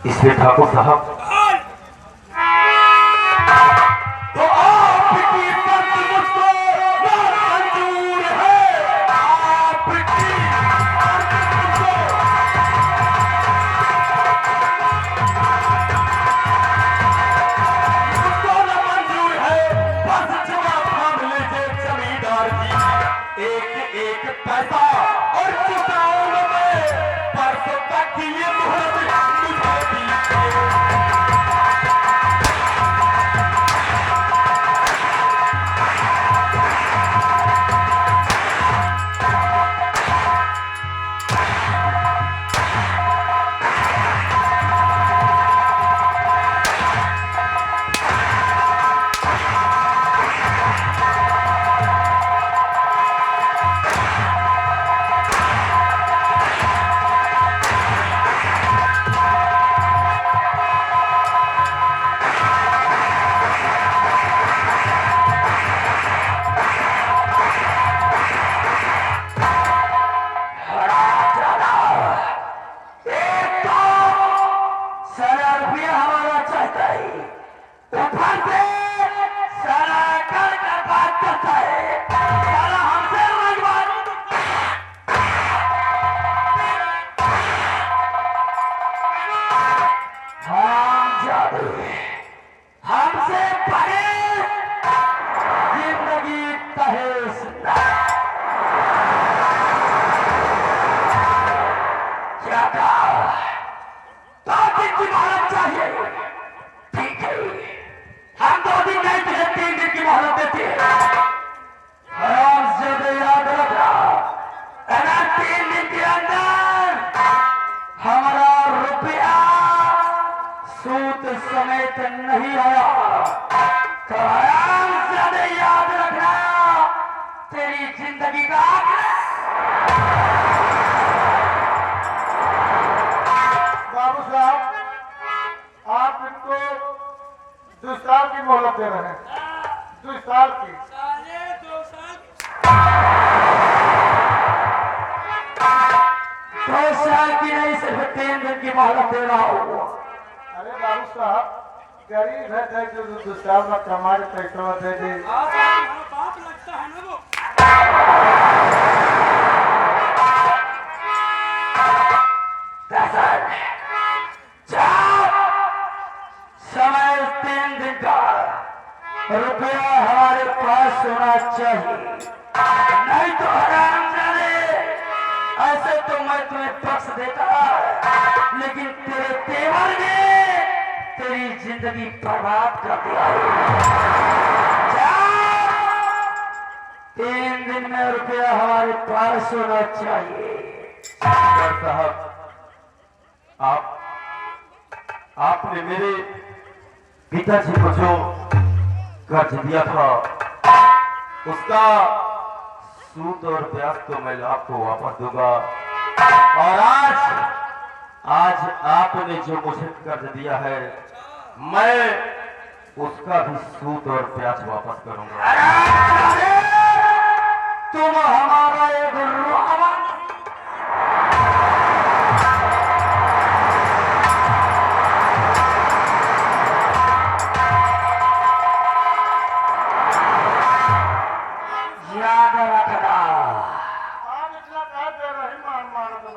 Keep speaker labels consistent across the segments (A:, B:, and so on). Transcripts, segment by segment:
A: इसलिए ठाकुर साहब तो आपकी मर्द मुझको ना मंजूर है। आपकी मर्द मुझको ना मंजूर है। बस जवाब मांग लीजिए जमींदार जी, एक एक पैसा और चुकाऊंगा मैं। परसों तक की ये मुहूर्त मुझे दीजिए। हमसे परे जिंदगी तहेस क्या कहा? 2 दिन की मोहलत चाहिए। ठीक है, हम 2 दिन नहीं तुझे 3 दिन की मोहलत देते हैं। हरामजादे याद रखना, अगर 3 दिन के अंदर हमारा रुपया सूत समेत नहीं आया तो हरामजादे याद रखना, तेरी जिंदगी का
B: बाबू साहब, आप इनको 2 साल की मोहलत दे रहे हैं। 2 साल की।
C: साले 2 साल
A: 2 साल की नहीं, सिर्फ 3 दिन की मोहलत दे रहा हूँ।
B: अरे बाबू साहब, गरीब है जो 2 साल में कमा के पैसा दे दे।
C: हमारा बाप लगता है ना वो।
A: समय 3 दिन का रुपया हमारे पास होना चाहिए, नहीं तो हरामजादे ऐसे तो मैं तुम्हें बख्श देता, लेकिन तेरे तेवर ने तेरी जिंदगी बर्बाद कर दिया है। 3 दिन में रुपया हमारे पास होना चाहिए। साहब, आपने मेरे पिताजी को जो कर्ज दिया था उसका सूद और ब्याज तो मैं आपको वापस दूंगा, और आज आपने जो मुझे कर्ज दिया है मैं उसका भी सूद और ब्याज वापस करूंगा। तुम हमारा एक रुआवा याद रखना।
B: आप इतना कहा दे रहे हैं, मान दो।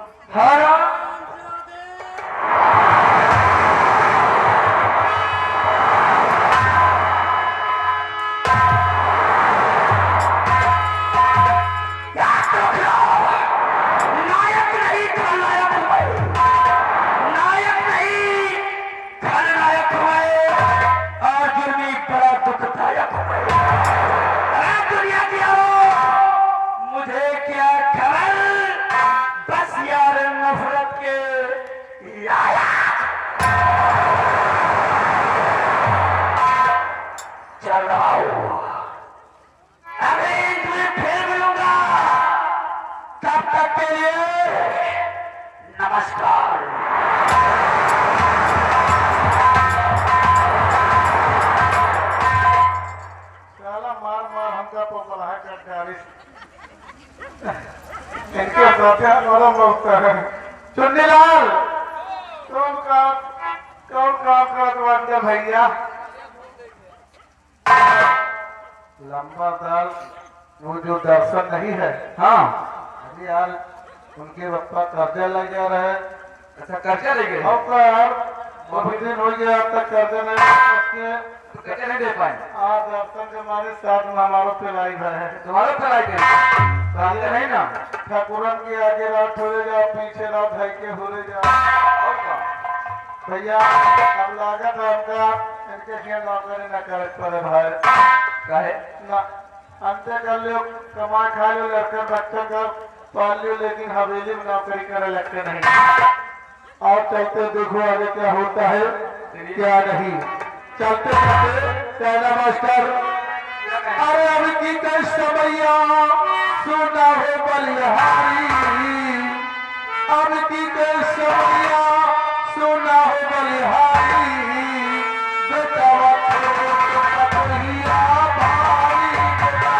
A: नायक नहीं खलनायक हुए, नायक नहीं खलनायक हुए, और जुर्मी बड़ा दुखदायक हुए। दुनिया की मुझे क्या खबर, बस यार नफरत के लाया चल रहा हूं। अभी तुम्हें फिर मिलूंगा, तब तक के लिए नमस्कार।
B: साला मार मार हमका पोपला है कर गाड़ी। इनके साथ वाला लगता है। चुन्नीलाल, तुम का कौन काम करत बाटे भैया? लंबा दाल वो जो दर्शन नहीं है।
A: हाँ।
B: अभी यार उनके पप्पा कर्जा लग जा रहे हैं।
A: अच्छा कर्जा ले गए?
B: और तो यार बहुत दिन हो गया अब तक कर्जा नहीं उसके
A: तो कर्जा नहीं दे पाए?
B: आज दर्शन के मारे साथ में हमारा पिलाई है।
A: तुम्हारे पढ़ाई के कर्जा नहीं ना?
B: ठाकुरन के आगे रात हो जाओ, पीछे रात भाई के हो जाओ।
A: और क्या?
B: भैया अब लागत है हमका इनके लिए नौकरी न करे पड़े भाई।
A: काहे?
B: ना अंते कर लियो, कमा खा लियो, लड़का बच्चा का पाल लियो, लेकिन हवेली में नौकरी करे लगते नहीं। और चलते देखो आगे क्या होता है क्या नहीं। चलते चलते पहला मास्टर, अरे अभी की कई समैया सुना हो बलिहारी, अब की कई समैया सुना हो बलिहारी, बेटावा पतोहिया भारी, पतोहिया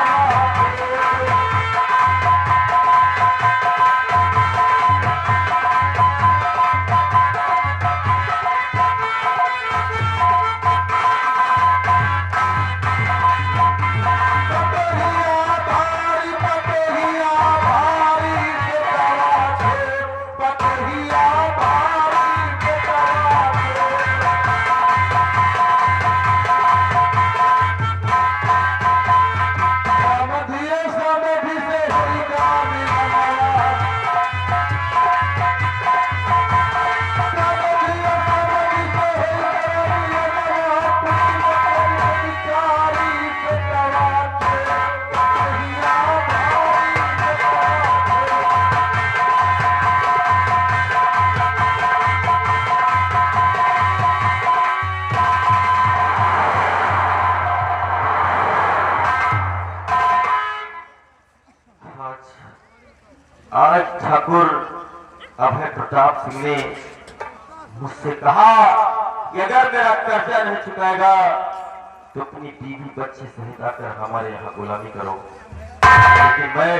B: भारी, पतोहिया भारी, बेटावा पतोहिया भारी, बेटावा समधिए समधि से होई काम हमारा, समधिए समधि से होई काम हमारा, पुण्य अधिकारी बेटवा पतोहिया भारी,
A: आज ठाकुर अभय प्रताप सिंह ने मुझसे कहा कि अगर मेरा कर्जा नहीं चुकाएगा तो अपनी बीवी बच्चे सहित आकर हमारे यहाँ गुलामी करो। लेकिन मैं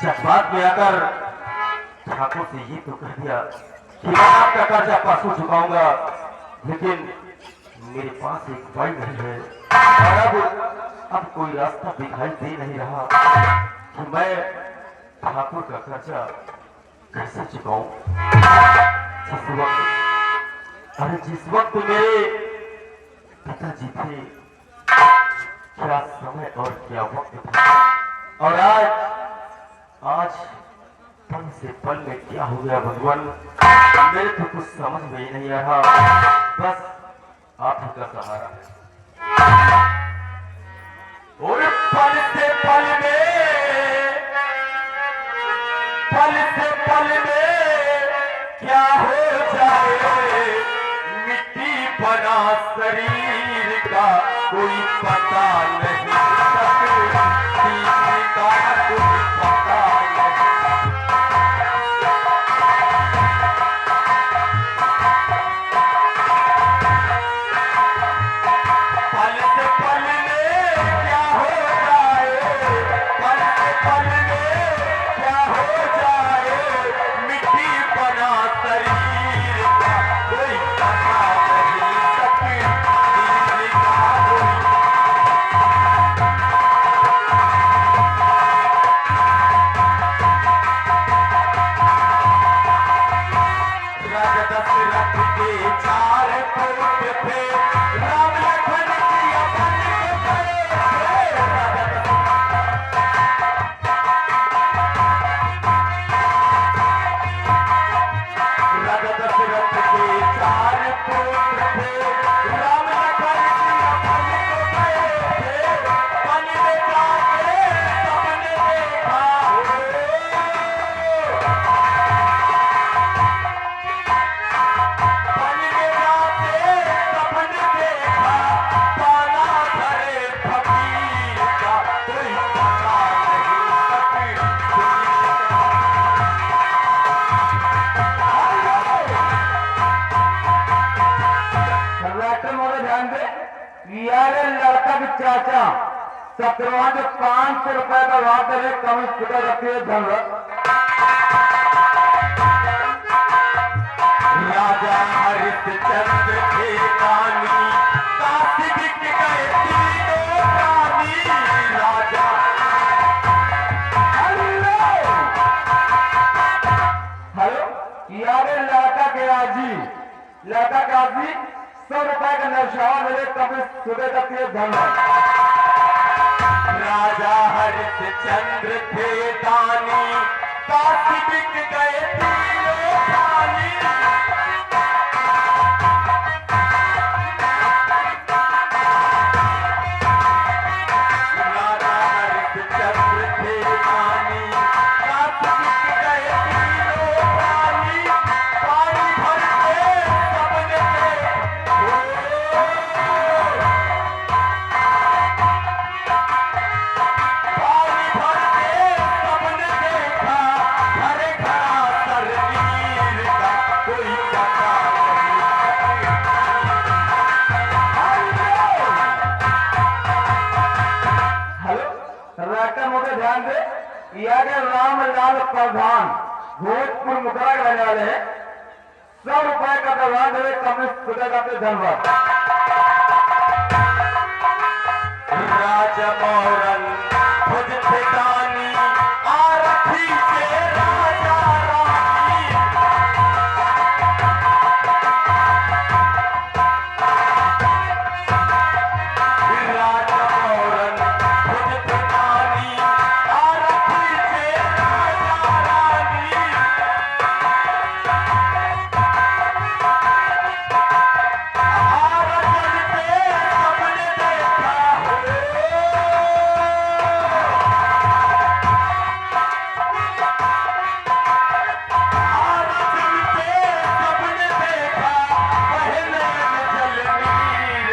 A: जज्बात में आकर ठाकुर से ये तो कह दिया कि मैं आपका कर्जा परसों चुकाऊंगा, लेकिन मेरे पास एक भाई नहीं है और अब कोई रास्ता दिखाई दे नहीं रहा कि मैं ठाकुर का कर्जा कैसे चुकाऊं। जिस वक्त मेरे पिताजी थे, क्या समय और क्या वक्त था, और आज पल से पल में क्या हो गया भगवान, मेरे तो कुछ समझ में ही नहीं आ रहा। बस आप ही का सहारा है। और पल से पल में क्या हो जाए, मिट्टी बना शरीर का कोई पता नहीं, तकदीर का कोई पता नहीं। पल से पल में क्या हो जाए, पल से पल में क्या हो जाए, मिट्टी बना शरीर का कोई पता नहीं, तकदीर का कोई। राजा दशरथ के चार पुत्र थे, राम लखन सिया बन के गए थे। राजा दशरथ के चार पुत्र थे, राम लखन सिया बन के गए थे। वन में जाके सबने देखा हो, वन में जाके सबने देखा, पाला धरे फकीर का कोई पता नहीं, तकदीर का। ध्यान दे, यारे लड़का के चाचा 17,500 रुपए का वाद है, कम स्कूटर रखते हुए धन राजा हरिश्चंद्र हरिश्चंद्र थे दानी, काशी बिक गए तीनों प्राणी। राजा
B: हेलो, यारे लड़का के आजी 100 रुपए का नौशावा मिले कभी सुबह तक ये धन्यवाद।
A: राजा हरिश्चंद्र थे दानी, काशी बिक गए तीनों प्राणी। राजा हरिश्चंद्र थे दानी, काशी बिक गए तीनों प्राणी। पानी भर के सबने पानी भर के सबने देखा, घरे घरा सरनीर का कोई पता नहीं।
B: हेलो, राइटर मोटे ध्यान दे, यारे रामलाल प्रधान भोजपुर मुकरा के रहने वाले हैं। 100 रुपए का दरबार देवे कभी सुबह का धन्यवाद।
A: राजमौली